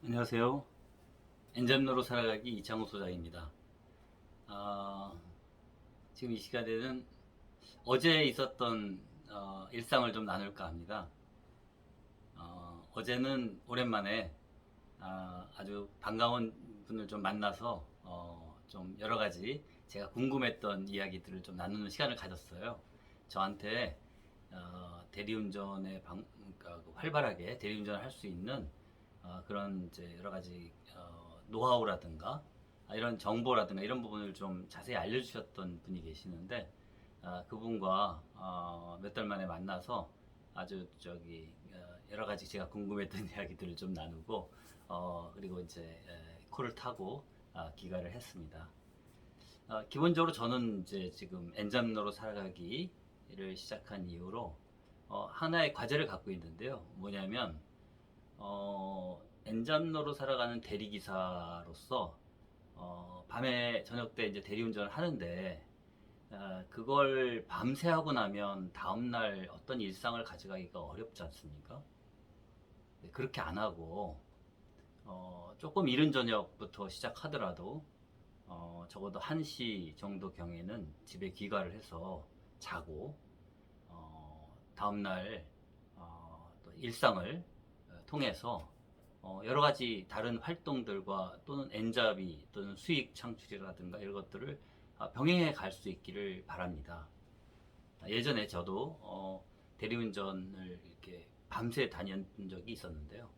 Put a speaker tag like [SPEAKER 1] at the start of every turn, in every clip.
[SPEAKER 1] 안녕하세요. 엔잡러로 살아가기 이창호 소장입니다. 아, 지금 이 시간에는 어제 있었던 일상을 좀 나눌까 합니다. 어제는 오랜만에 아주 반가운 분을 좀 만나서 좀 여러 가지 제가 궁금했던 이야기들을 좀 나누는 시간을 가졌어요. 저한테 대리운전에 그러니까 활발하게 대리운전을 할 수 있는 그런 이제 여러 가지 노하우라든가 이런 정보라든가 이런 부분을 좀 자세히 알려주셨던 분이 계시는데 그분과 몇 달 만에 만나서 아주 여러 가지 제가 궁금했던 이야기들을 좀 나누고 그리고 이제 콜을 타고 귀가를 했습니다. 기본적으로 저는 이제 지금 엔잡러로 살아가기를 시작한 이후로 하나의 과제를 갖고 있는데요. 뭐냐면 엔잡러로 살아가는 대리기사로서 밤에 저녁 때 이제 대리운전을 하는데 그걸 밤새 하고 나면 다음날 어떤 일상을 가져가기가 어렵지 않습니까? 네, 그렇게 안 하고 조금 이른 저녁부터 시작하더라도 적어도 1시 정도 경에는 집에 귀가를 해서 자고 다음날 또 일상을 통해서 여러 가지 다른 활동들과 또는 엔잡이 또는 수익 창출이라든가 이런 것들을 병행해 갈 수 있기를 바랍니다. 예전에 저도 대리운전을 이렇게 밤새 다녔던 적이 있었는데요.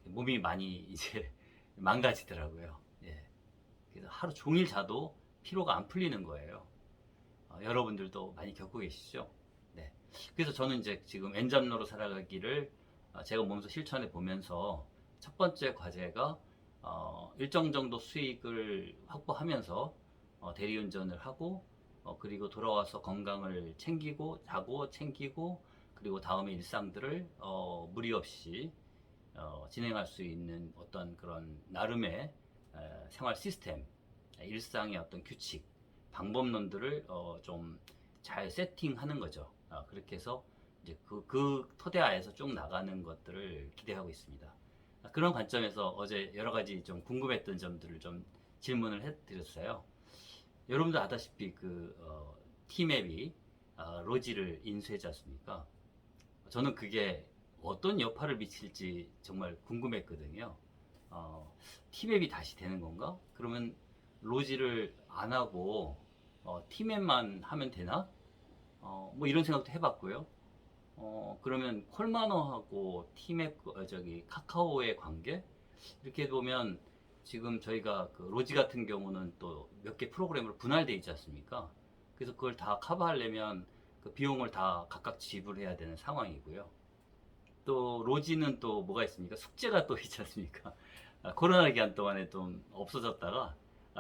[SPEAKER 1] 몸이 많이 이제 망가지더라고요. 예. 그래서 하루 종일 자도 피로가 안 풀리는 거예요. 여러분들도 많이 겪고 계시죠? 네. 그래서 저는 이제 지금 엔잡러로 살아가기를 제가 몸소 실천해 보면서 첫 번째 과제가 일정 정도 수익을 확보하면서 대리운전을 하고 그리고 돌아와서 건강을 챙기고 자고 챙기고 그리고 다음의 일상들을 무리 없이 진행할 수 있는 어떤 그런 나름의 생활 시스템, 일상의 어떤 규칙, 방법론들을 좀 잘 세팅하는 거죠. 그렇게 해서 이제 그 토대하에서 쭉 나가는 것들을 기대하고 있습니다. 그런 관점에서 어제 여러 가지 좀 궁금했던 점들을 좀 질문을 해드렸어요. 여러분도 아다시피 티맵이 로지를 인수했지 않습니까? 저는 그게 어떤 여파를 미칠지 정말 궁금했거든요. 티맵이 다시 되는 건가? 그러면 로지를 안 하고 티맵만 하면 되나? 뭐 이런 생각도 해봤고요. 그러면 콜마너하고 티맵 카카오의 관계 이렇게 보면 지금 저희가 그 로지 같은 경우는 또 몇 개 프로그램으로 분할되어 있지 않습니까? 그래서 그걸 다 커버하려면 그 비용을 다 각각 지불해야 되는 상황이고요. 또 로지는 또 뭐가 있습니까? 숙제가 또 있지 않습니까? 코로나 기간 동안에 좀 없어졌다가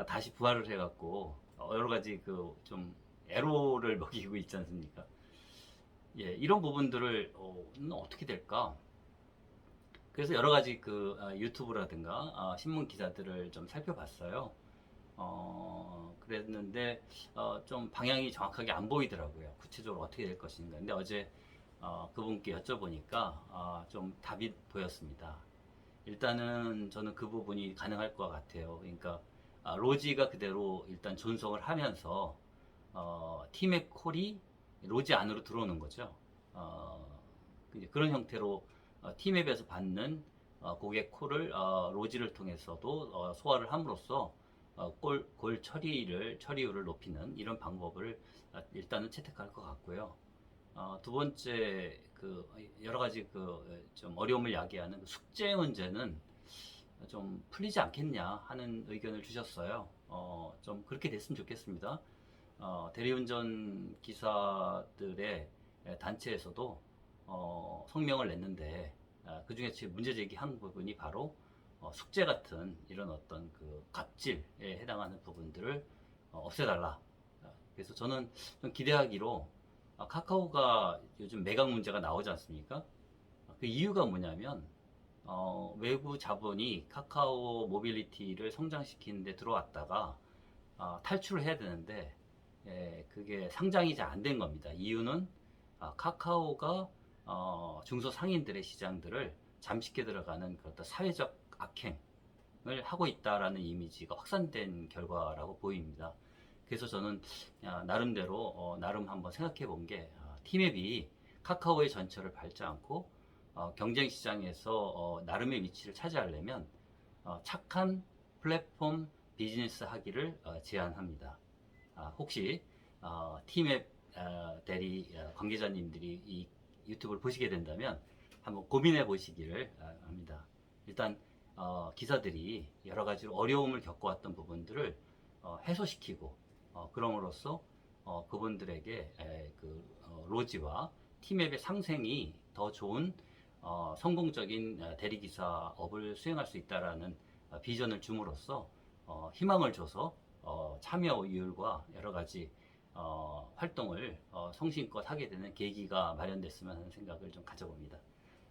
[SPEAKER 1] 다시 부활을 해갖고 여러 가지 그 좀 애로를 먹이고 있지 않습니까? 예, 이런 부분들을 어떻게 될까? 그래서 여러 가지 유튜브라든가 신문 기사들을 좀 살펴봤어요. 그랬는데 좀 방향이 정확하게 안 보이더라고요. 구체적으로 어떻게 될 것인가. 근데 어제 그분께 여쭤보니까 좀 답이 보였습니다. 일단은 저는 그 부분이 가능할 것 같아요. 그러니까 로지가 그대로 일단 존속을 하면서 팀의 콜이 로지 안으로 들어오는 거죠. 그런 형태로 티맵에서 받는 고객 콜을 로지를 통해서도 소화를 함으로써 골 처리율을 높이는 이런 방법을 일단은 채택할 것 같고요. 두 번째 여러 가지 좀 어려움을 야기하는 숙제 문제는 좀 풀리지 않겠냐 하는 의견을 주셨어요. 좀 그렇게 됐으면 좋겠습니다. 대리운전 기사들의 단체에서도 성명을 냈는데 그 중에 지금 문제 제기한 부분이 바로 숙제 같은 이런 어떤 그 갑질에 해당하는 부분들을 없애달라. 그래서 저는 좀 기대하기로 카카오가 요즘 매각 문제가 나오지 않습니까? 그 이유가 뭐냐면 외부 자본이 카카오 모빌리티를 성장시키는 데 들어왔다가 탈출을 해야 되는데 그게 상장이 잘 안 된 겁니다. 이유는 카카오가 중소상인들의 시장들을 잠식게 들어가는 그런 어떤 사회적 악행을 하고 있다라는 이미지가 확산된 결과라고 보입니다. 그래서 저는 나름대로 나름 한번 생각해 본 게 티맵이 카카오의 전철을 밟지 않고 경쟁 시장에서 나름의 위치를 차지하려면 착한 플랫폼 비즈니스 하기를 제안합니다. 혹시 티맵 대리 관계자님들이 이 유튜브를 보시게 된다면 한번 고민해 보시기를 합니다. 일단 기사들이 여러 가지로 어려움을 겪어왔던 부분들을 해소시키고 그럼으로써 그분들에게 로지와 티맵의 상생이 더 좋은 성공적인 대리기사업을 수행할 수 있다라는 비전을 줌으로써 희망을 줘서 참여율과 여러 가지 활동을 성심껏 하게 되는 계기가 마련됐으면 하는 생각을 좀 가져봅니다.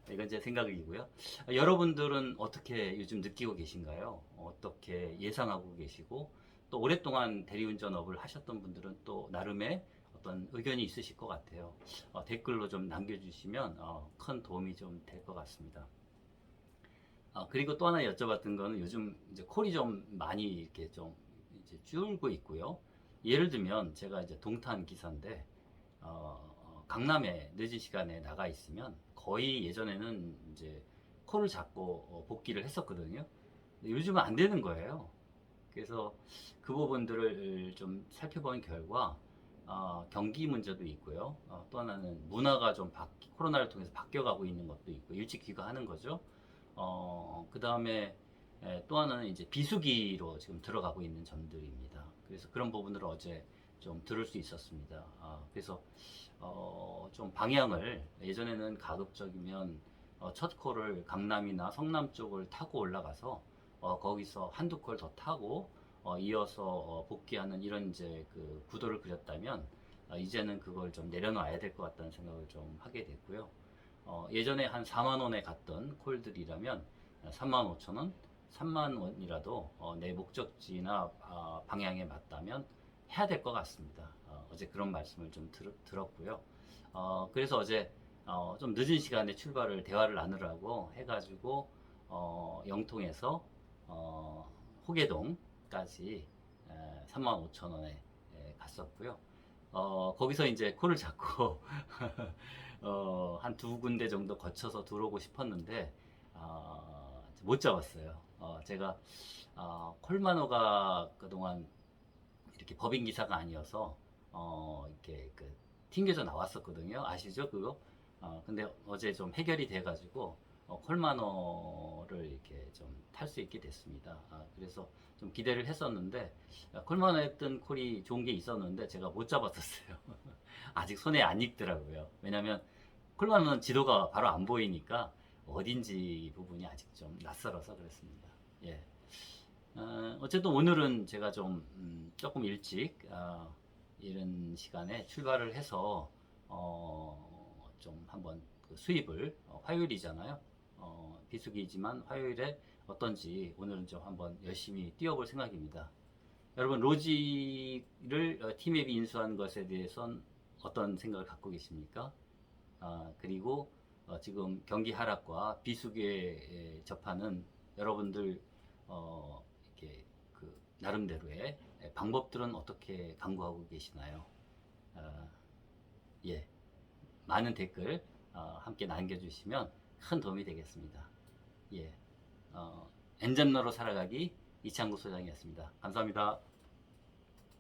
[SPEAKER 1] 이건 제 생각이고요. 여러분들은 어떻게 요즘 느끼고 계신가요? 어떻게 예상하고 계시고 또 오랫동안 대리운전업을 하셨던 분들은 또 나름의 어떤 의견이 있으실 것 같아요. 댓글로 좀 남겨주시면 큰 도움이 좀 될 것 같습니다. 그리고 또 하나 여쭤봤던 거는 요즘 이제 콜이 좀 많이 이렇게 좀 이제 줄고 있고요. 예를 들면 제가 이제 동탄 기사인데 강남에 늦은 시간에 나가 있으면 거의 예전에는 이제 콜을 잡고 복귀를 했었거든요. 근데 요즘은 안 되는 거예요. 그래서 그 부분들을 좀 살펴본 결과 경기 문제도 있고요. 또 하나는 문화가 좀 코로나를 통해서 바뀌어가고 있는 것도 있고 일찍 귀가하는 거죠. 그 다음에 또 하나는 이제 비수기로 지금 들어가고 있는 점들입니다. 그래서 그런 부분을 어제 좀 들을 수 있었습니다. 그래서 좀 방향을 예전에는 가급적이면 첫 콜을 강남이나 성남 쪽을 타고 올라가서 거기서 한두 콜 더 타고 이어서 복귀하는 이런 이제 그 구도를 그렸다면 이제는 그걸 좀 내려놔야 될 것 같다는 생각을 좀 하게 됐고요. 예전에 한 4만 원에 갔던 콜들이라면 3만 5천 원, 3만 원이라도 내 목적지나 방향에 맞다면 해야 될 것 같습니다. 어제 그런 말씀을 좀 들었고요. 그래서 어제 좀 늦은 시간에 출발을 대화를 나누라고 해가지고 영통에서 호계동까지 3만 5천 원에 갔었고요. 거기서 이제 콜을 잡고 한 두 군데 정도 거쳐서 들어오고 싶었는데 못 잡았어요. 제가 콜마노가 그동안 이렇게 법인 기사가 아니어서 이렇게 튕겨져 나왔었거든요. 아시죠 그거? 근데 어제 좀 해결이 돼가지고 콜마노를 이렇게 좀 탈 수 있게 됐습니다. 그래서 좀 기대를 했었는데 콜마노에 뜬 콜이 좋은 게 있었는데 제가 못 잡았었어요. 아직 손에 안 익더라고요. 왜냐면 콜마노는 지도가 바로 안 보이니까 어딘지 부분이 아직 좀 낯설어서 그렇습니다. 예. 어쨌든 오늘은 제가 좀 조금 일찍 이런 시간에 출발을 해서 좀 한번 그 수입을 화요일이잖아요. 비수기지만 화요일에 어떤지 오늘은 좀 한번 열심히 뛰어볼 생각입니다. 여러분 로지를 티맵이 인수한 것에 대해선 어떤 생각을 갖고 계십니까? 그리고 지금 경기 하락과 비수기에 접하는 여러분들 이렇게 그 나름대로의 방법들은 어떻게 강구하고 계시나요? 예, 많은 댓글 함께 남겨주시면 큰 도움이 되겠습니다. 예, 엔잡러로 살아가기 이창구 소장이었습니다. 감사합니다.